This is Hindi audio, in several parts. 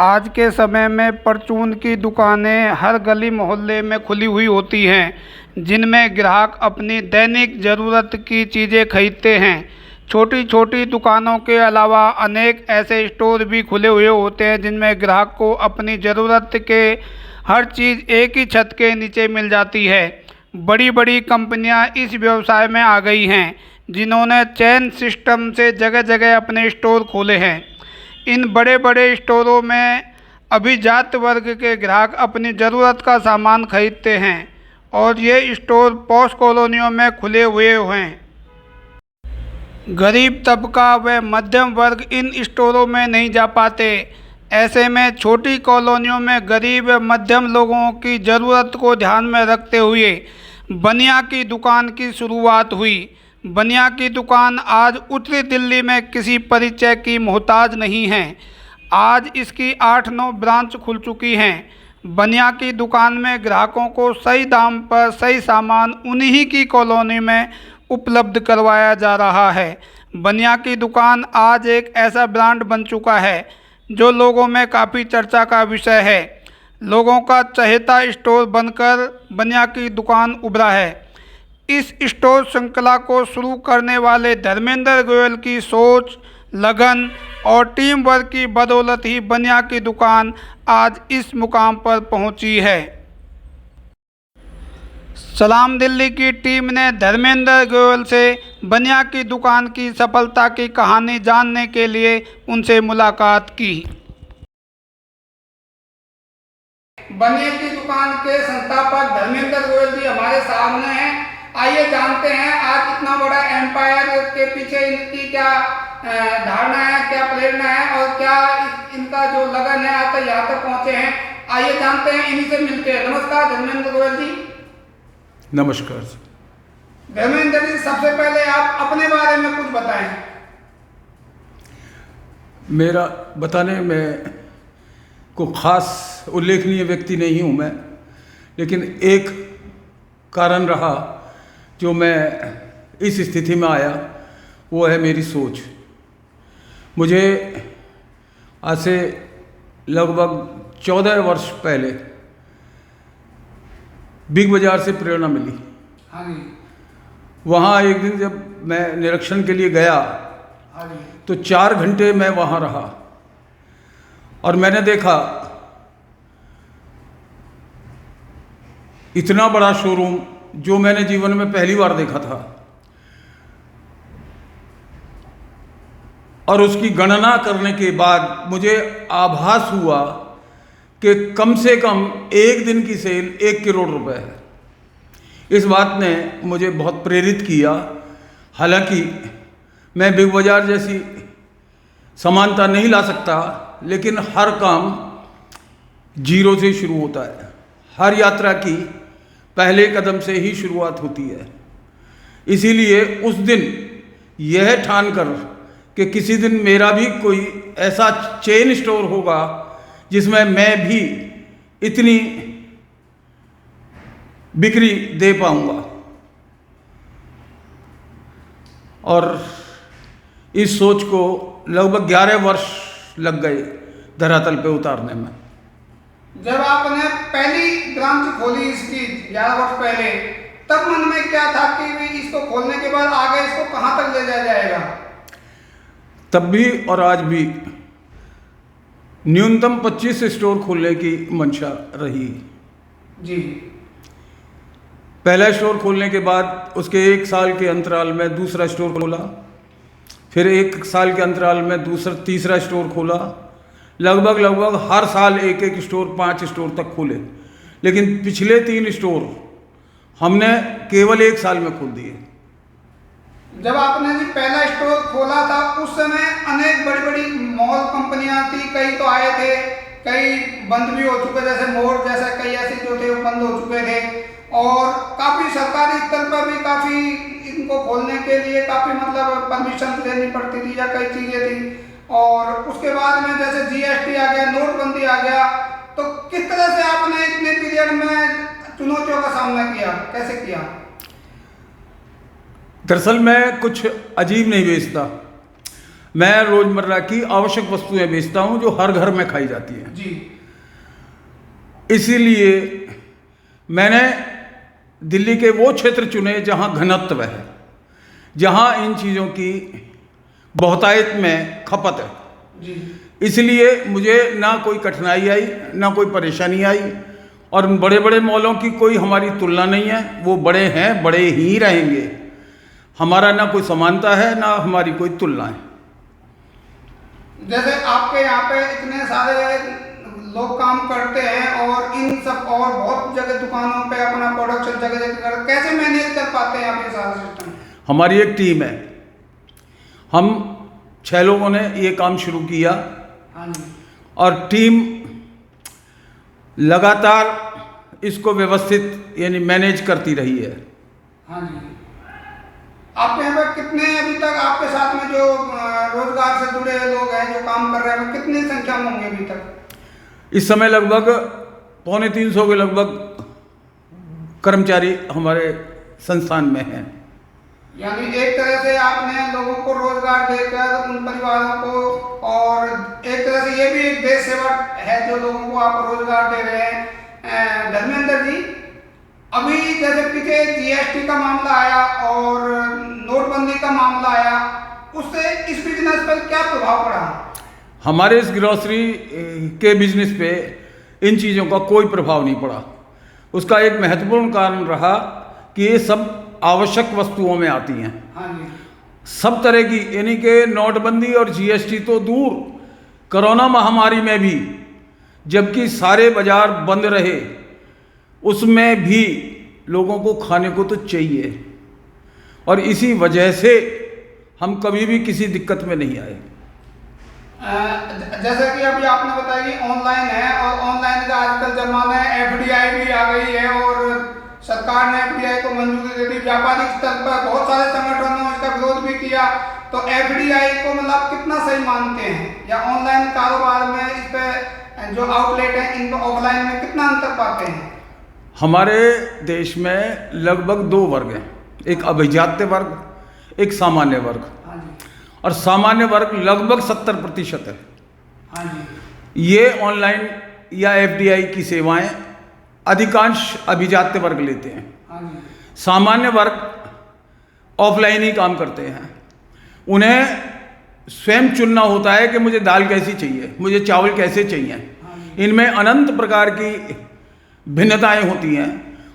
आज के समय में परचून की दुकानें हर गली मोहल्ले में खुली हुई होती हैं, जिनमें ग्राहक अपनी दैनिक ज़रूरत की चीज़ें खरीदते हैं। छोटी छोटी दुकानों के अलावा अनेक ऐसे स्टोर भी खुले हुए होते हैं जिनमें ग्राहक को अपनी ज़रूरत के हर चीज़ एक ही छत के नीचे मिल जाती है। बड़ी बड़ी कंपनियां इस व्यवसाय में आ गई हैं, जिन्होंने चेन सिस्टम से जगह जगह अपने स्टोर खोले हैं। इन बड़े बड़े स्टोरों में अभिजात वर्ग के ग्राहक अपनी ज़रूरत का सामान खरीदते हैं और ये स्टोर पॉश कॉलोनियों में खुले हुए हैं। गरीब तबका व मध्यम वर्ग इन स्टोरों में नहीं जा पाते। ऐसे में छोटी कॉलोनियों में गरीब व मध्यम लोगों की ज़रूरत को ध्यान में रखते हुए बनिया की दुकान की शुरुआत हुई। बनिया की दुकान आज उत्तरी दिल्ली में किसी परिचय की मोहताज नहीं है। आज इसकी 8-9 ब्रांच खुल चुकी हैं। बनिया की दुकान में ग्राहकों को सही दाम पर सही सामान उन्हीं की कॉलोनी में उपलब्ध करवाया जा रहा है। बनिया की दुकान आज एक ऐसा ब्रांड बन चुका है जो लोगों में काफ़ी चर्चा का विषय है। लोगों का चहेता स्टोर बनकर बनिया की दुकान उभरा है। इस स्टोर श्रृंखला को शुरू करने वाले धर्मेंद्र गोयल की सोच, लगन और टीम वर्क की बदौलत ही बनिया की दुकान आज इस मुकाम पर पहुंची है। सलाम दिल्ली की टीम ने धर्मेंद्र गोयल से बनिया की दुकान की सफलता की कहानी जानने के लिए उनसे मुलाकात की। बनिया की दुकान के संस्थापक धर्मेंद्र गोयल जी हमारे सामने हैं। आइए जानते हैं आज इतना बड़ा एम्पायर के पीछे इनकी क्या धारणा है, क्या प्रेरणा है और क्या इनका जो लगन है आज तक यहाँ तक पहुँचे हैं। आइए जानते हैं इन्हीं से मिलते हैं। नमस्कार धर्मेंद्र गोयल जी। नमस्कार धर्मेंद्र जी, सबसे पहले आप अपने बारे में कुछ बताएं। मेरा बताने में को खास उल्लेखनीय व्यक्ति नहीं हूँ मैं, लेकिन एक कारण रहा जो मैं इस स्थिति में आया, वो है मेरी सोच। मुझे आज से लगभग 14 वर्ष पहले बिग बाज़ार से प्रेरणा मिली। हाँ जी। वहाँ एक दिन जब मैं निरीक्षण के लिए गया, हाँ जी, तो 4 घंटे मैं वहाँ रहा और मैंने देखा इतना बड़ा शोरूम जो मैंने जीवन में पहली बार देखा था, और उसकी गणना करने के बाद मुझे आभास हुआ कि कम से कम एक दिन की सेल 1 करोड़ रुपए है। इस बात ने मुझे बहुत प्रेरित किया। हालांकि मैं बिग बाज़ार जैसी समानता नहीं ला सकता, लेकिन हर काम जीरो से शुरू होता है। हर यात्रा की पहले कदम से ही शुरुआत होती है। इसीलिए उस दिन यह ठान कर कि किसी दिन मेरा भी कोई ऐसा चेन स्टोर होगा जिसमें मैं भी इतनी बिक्री दे पाऊंगा, और इस सोच को लगभग 11 वर्ष लग गए धरातल पे उतारने में। जब आपने पहली ब्रांच खोली इसकी 11 वर्ष पहले, तब मन में क्या था कि भी इसको खोलने के बाद आगे इसको कहाँ तक ले जाया जाएगा? तब भी और आज भी न्यूनतम 25 स्टोर खोलने की मंशा रही जी। पहला स्टोर खोलने के बाद उसके 1 साल के अंतराल में दूसरा स्टोर खोला, फिर 1 साल के अंतराल में तीसरा स्टोर खोला। लगभग हर साल एक स्टोर, 5 स्टोर तक खोले, लेकिन पिछले 3 स्टोर हमने केवल 1 साल में खोल दिए। जब आपने जी पहला स्टोर खोला था उस समय अनेक बड़ी बड़ी मॉल कंपनियां थी, कई तो आए थे, कई बंद भी हो चुके, जैसे मोर जैसे कई ऐसे जो थे वो बंद हो चुके थे, और काफ़ी सरकारी स्तर पर भी काफ़ी इनको खोलने के लिए काफ़ी मतलब परमिशन लेनी पड़ती थी या कई चीज़ें थी। और उसके बाद में जैसे जीएसटी आ गया, नोटबंदी आ गया, तो किस तरह से आपने इतने पीरियड में चुनौतियों का सामना किया, कैसे किया? दरअसल मैं कुछ अजीब नहीं बेचता। मैं रोजमर्रा की आवश्यक वस्तुएं बेचता हूं जो हर घर में खाई जाती हैं। जी। इसीलिए मैंने दिल्ली के वो क्षेत्र चुने जहां घनत्व है, जहां इन चीज़ों की बहुतायत में खपत है। जी। इसलिए मुझे ना कोई कठिनाई आई, ना कोई परेशानी आई, और बड़े बड़े मॉलों की कोई हमारी तुलना नहीं है। वो बड़े हैं, बड़े ही रहेंगे। हमारा ना कोई समानता है, ना हमारी कोई तुलना है। जैसे आपके यहाँ पे इतने सारे लोग काम करते हैं और इन सब और बहुत जगह दुकानों पे अपना प्रोडक्शन जगह जगह कर, कैसे मैनेज कर पाते हैं आप ये सारा सिस्टम? हमारी एक टीम है, हम 6 लोगों ने ये काम शुरू किया। हाँ जी। और टीम लगातार इसको व्यवस्थित यानी मैनेज करती रही है। हाँ जी। आपके यहाँ पे कितने अभी तक आपके साथ में जो रोजगार से जुड़े लोग हैं जो काम कर रहे हैं, कितनी संख्या में होंगे अभी तक? इस समय लगभग 250 के लगभग कर्मचारी हमारे संस्थान में हैं। यानी एक तरह से आपने लोगों को रोजगार देकर उन परिवारों को, और एक तरह से ये भी एक देश सेवा है जो लोगों को आप रोजगार दे रहे हैं। धर्मेंद्र जी, अभी जैसे पीछे जीएसटी का मामला आया और नोटबंदी का मामला आया, उससे इस बिजनेस पर क्या प्रभाव पड़ा? हमारे इस ग्रोसरी के बिजनेस पे इन चीज़ों का कोई प्रभाव नहीं पड़ा। उसका एक महत्वपूर्ण कारण रहा कि ये सब आवश्यक वस्तुओं में आती हैं। हाँ जी। सब तरह की, यानी कि नोटबंदी और जीएसटी तो दूर, कोरोना महामारी में भी जबकि सारे बाजार बंद रहे, उसमें भी लोगों को खाने को तो चाहिए, और इसी वजह से हम कभी भी किसी दिक्कत में नहीं आए। जैसा कि अभी आपने बताया कि ऑनलाइन है, और ऑनलाइन का आजकल जमाना है, एफडीआई भी आ गई है और सरकार ने एफडीआई को मंजूरी दे दी। व्यापारिक स्तर पर बहुत सारे संगठनों ने इसका विरोध भी किया। तो एफडीआई को मतलब कितना सही मानते हैं, या ऑनलाइन कारोबार में इस पे जो आउटलेट है इन ऑफलाइन में कितना अंतर पाते हैं? हमारे देश में लगभग 2 वर्ग हैं, एक अभिजात्य वर्ग, एक सामान्य वर्ग। हाँ जी। और सामान्य वर्ग लगभग 70% है। हाँ जी। ये ऑनलाइन या एफडीआई की सेवाएं अधिकांश अभिजात्य वर्ग लेते हैं। हाँ जी। सामान्य वर्ग ऑफलाइन ही काम करते हैं। उन्हें स्वयं चुनना होता है कि मुझे दाल कैसी चाहिए, मुझे चावल कैसे चाहिए। इनमें अनंत प्रकार की भिन्नताएं होती हैं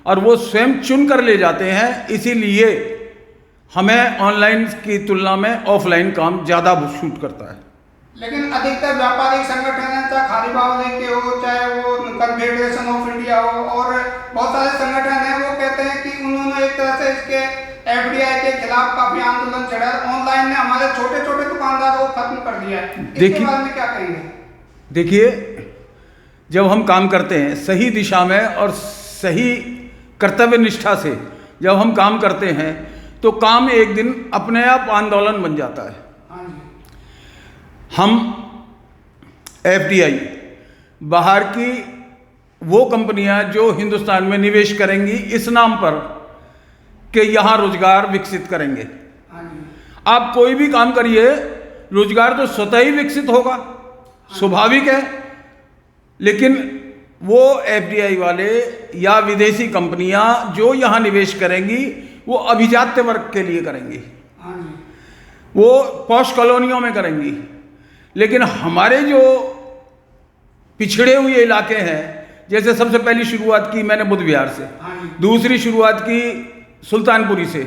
और वो स्वयं चुन कर ले जाते हैं। इसीलिए हमें ऑनलाइन की तुलना में ऑफलाइन काम ज़्यादा सूट करता है। लेकिन अधिकतर व्यापारिक संगठन है, चाहे खादी बावले के हो, चाहे वो कन्फेडरेशन ऑफ इंडिया हो, और बहुत सारे संगठन हैं, वो कहते हैं कि उन्होंने एक तरह से इसके एफडीआई के खिलाफ काफी आंदोलन छेड़ा। ऑनलाइन ने हमारे छोटे छोटे दुकानदारों को खत्म कर दिया है। इसके बारे में क्या कहेंगे? देखिए, जब हम काम करते हैं सही दिशा में और सही कर्तव्य निष्ठा से जब हम काम करते हैं, तो काम एक दिन अपने आप आंदोलन बन जाता है। हम एफडीआई बाहर की वो कंपनियां जो हिंदुस्तान में निवेश करेंगी इस नाम पर कि यहाँ रोजगार विकसित करेंगे। आप कोई भी काम करिए, रोजगार तो स्वतः ही विकसित होगा, स्वाभाविक है। लेकिन वो एफडीआई वाले या विदेशी कंपनियां जो यहाँ निवेश करेंगी वो अभिजात्य वर्ग के लिए करेंगी, वो पॉश कॉलोनियों में करेंगी। लेकिन हमारे जो पिछड़े हुए इलाके हैं, जैसे सबसे पहली शुरुआत की मैंने बुद्ध विहार से, दूसरी शुरुआत की सुल्तानपुरी से,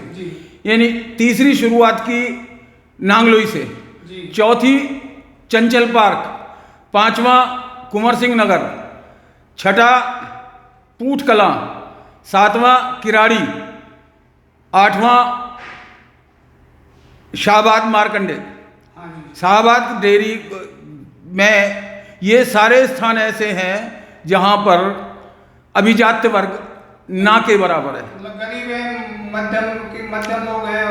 यानी तीसरी शुरुआत की नांगलोई से, चौथी चंचल पार्क, पांचवा कुंवर सिंह नगर, छठा पूठ कलां, सातवां किराड़ी, आठवां शाहबाद मारकंडे, शाहबाद डेयरी में। ये सारे स्थान ऐसे हैं जहां पर अभिजात्य वर्ग ना के बराबर है, गरीब है, मध्यम लोग हैं।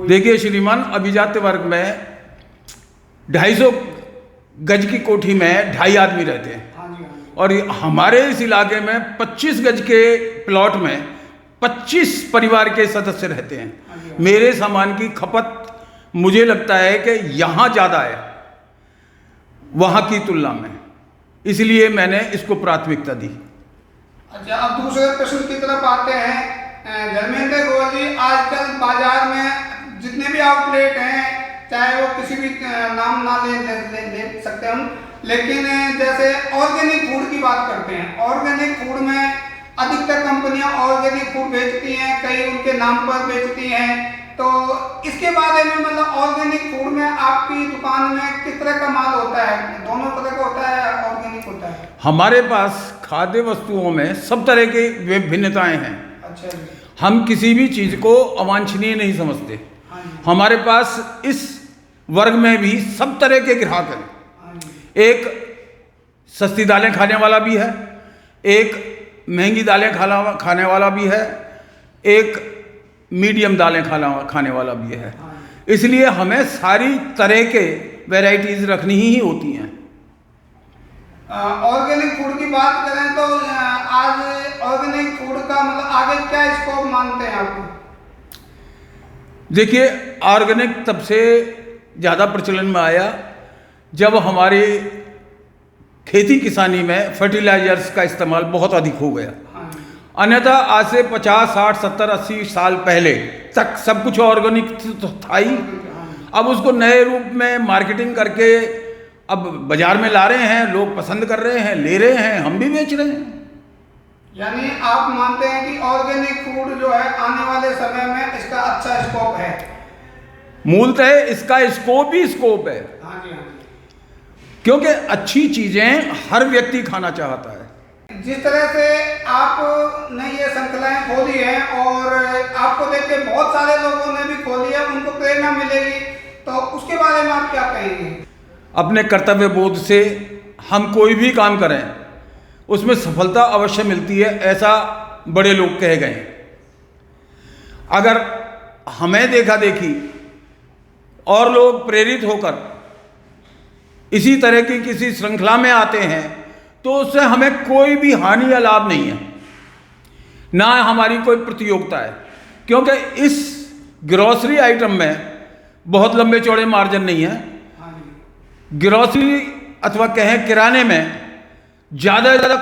देखिए श्रीमान, अभिजात्य वर्ग में 250 गज की कोठी में 2.5 आदमी रहते हैं, और हमारे इस इलाके में 25 गज के प्लॉट में 25 परिवार के सदस्य रहते हैं। मेरे सामान की खपत मुझे लगता है कि यहाँ ज़्यादा है वहाँ की तुलना में, इसलिए मैंने इसको प्राथमिकता दी। अच्छा, अब दूसरे प्रश्न की तरफ आते हैं। धर्मेंद्र गोयल जी, आजकल बाजार में जितने भी आउटलेट हैं, चाहे वो किसी भी नाम ना ले सकते हम, लेकिन जैसे ऑर्गेनिक फूड की बात करते हैं, ऑर्गेनिक फूड में अधिकतर कंपनियां ऑर्गेनिक फूड बेचती हैं, कई उनके नाम पर बेचती हैं। तो इसके बारे में, मतलब ऑर्गेनिक फूड में आपकी दुकान में किस तरह का माल होता है? दोनों तरह का होता है, ऑर्गेनिक होता है? हमारे पास खाद्य वस्तुओं में सब तरह की भिन्नताएं हैं। अच्छा, हम किसी भी चीज़ को अवांछनीय नहीं समझते। हमारे पास इस वर्ग में भी सब तरह के ग्राहक हैं। एक सस्ती दालें खाने वाला भी है, एक महंगी दालें खाने वाला भी है, एक मीडियम दालें खाने वाला भी है। इसलिए हमें सारी तरह के वैरायटीज रखनी ही होती हैं। ऑर्गेनिक फूड की बात करें तो आज ऑर्गेनिक फूड का मतलब आगे क्या स्कोप मानते हैं आप? देखिए, ऑर्गेनिक तब से ज़्यादा प्रचलन में आया जब हमारी खेती किसानी में फर्टिलाइजर्स का इस्तेमाल बहुत अधिक हो गया। अन्यथा आज से 50, 60, 70, 80 साल पहले तक सब कुछ ऑर्गेनिक तो था ही। अब उसको नए रूप में मार्केटिंग करके अब बाजार में ला रहे हैं, लोग पसंद कर रहे हैं, ले रहे हैं, हम भी बेच रहे हैं। यानी आप मानते हैं कि ऑर्गेनिक फूड जो है आने वाले समय में इसका अच्छा स्कोप है? मूलतः इसका स्कोप ही स्कोप है। हाँ जी, हाँ जी। क्योंकि अच्छी चीजें हर व्यक्ति खाना चाहता है। जिस तरह से आपने ये श्रृंखलाएं खोली हैं और आपको देख के बहुत सारे लोगों ने भी खोली है, उनको प्रेरणा मिलेगी, तो उसके बारे में आप क्या कहेंगे? अपने कर्तव्य बोध से हम कोई भी काम करें उसमें सफलता अवश्य मिलती है, ऐसा बड़े लोग कह गए। अगर हमें देखा देखी और लोग प्रेरित होकर इसी तरह की किसी श्रृंखला में आते हैं तो उससे हमें कोई भी हानि या लाभ नहीं है, ना हमारी कोई प्रतियोगिता है। क्योंकि इस ग्रोसरी आइटम में बहुत लंबे चौड़े मार्जिन नहीं है। ग्रोसरी अथवा कहें किराने में ज़्यादा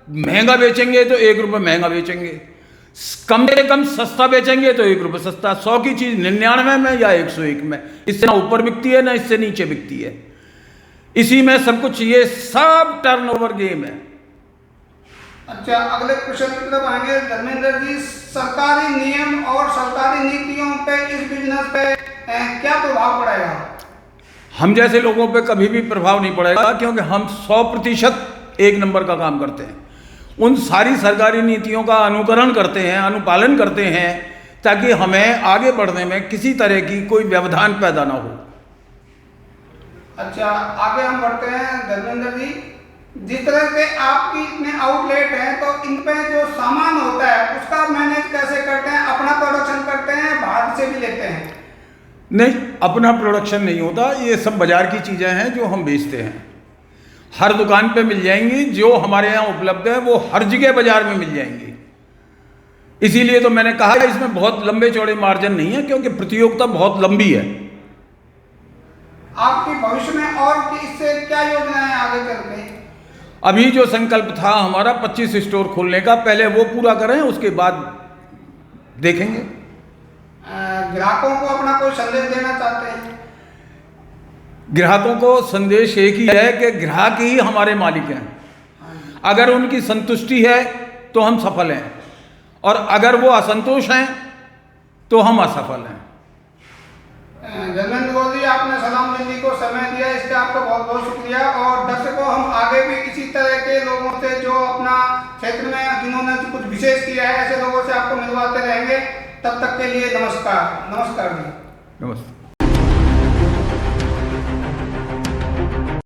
महंगा बेचेंगे तो 1 रुपये महंगा बेचेंगे, कम से कम सस्ता बेचेंगे तो 1 रुपये सस्ता। 100 की चीज़ 99 में या 101 में, इससे ना ऊपर बिकती है ना इससे नीचे बिकती है। इसी में सब कुछ, ये सब टर्नओवर गेम है। अच्छा, अगले क्वेश्चन की तरफ आएंगे। धर्मेंद्र जी, सरकारी नियम और सरकारी नीतियों पे इस बिजनेस पे क्या प्रभाव पड़ेगा? हम जैसे लोगों पे कभी भी प्रभाव नहीं पड़ेगा, क्योंकि हम 100% एक नंबर का काम करते हैं। उन सारी सरकारी नीतियों का अनुकरण करते हैं, अनुपालन करते हैं, ताकि हमें आगे बढ़ने में किसी तरह की कोई व्यवधान पैदा ना हो। अच्छा, आगे हम बढ़ते हैं। धर्मेंद्र जी, जिस तरह से आपकी इतने आउटलेट हैं, तो इन पे जो सामान होता है उसका मैनेज कैसे करते हैं? अपना प्रोडक्शन करते हैं, बाहर से भी लेते हैं? नहीं, अपना प्रोडक्शन नहीं होता, ये सब बाजार की चीज़ें हैं जो हम बेचते हैं। हर दुकान पे मिल जाएंगी, जो हमारे यहाँ उपलब्ध है वो हर जगह बाजार में मिल जाएंगी। इसीलिए तो मैंने कहा कि इसमें बहुत लंबे चौड़े मार्जिन नहीं है, क्योंकि प्रतियोगिता बहुत लंबी है। आपके भविष्य में और इससे क्या योजनाएं आगे चल रही? अभी जो संकल्प था हमारा 25 स्टोर खोलने का, पहले वो पूरा करें, उसके बाद देखेंगे। ग्राहकों को अपना कोई संदेश देना चाहते हैं? ग्राहकों को संदेश एक ही है कि ग्राहक ही हमारे मालिक हैं। अगर उनकी संतुष्टि है तो हम सफल हैं, और अगर वो असंतोष हैं तो हम असफल हैं। धर्मेंद्र गोयल जी, आपने सलाम दिल्ली को समय दिया, इसके आपका बहुत बहुत शुक्रिया। और दर्शकों, हम आगे भी इसी तरह के लोगों से जो अपना क्षेत्र में जिन्होंने कुछ विशेष किया है, ऐसे लोगों से आपको मिलवाते रहेंगे। तब तक के लिए नमस्कार। नमस्कार जी। नमस्ते।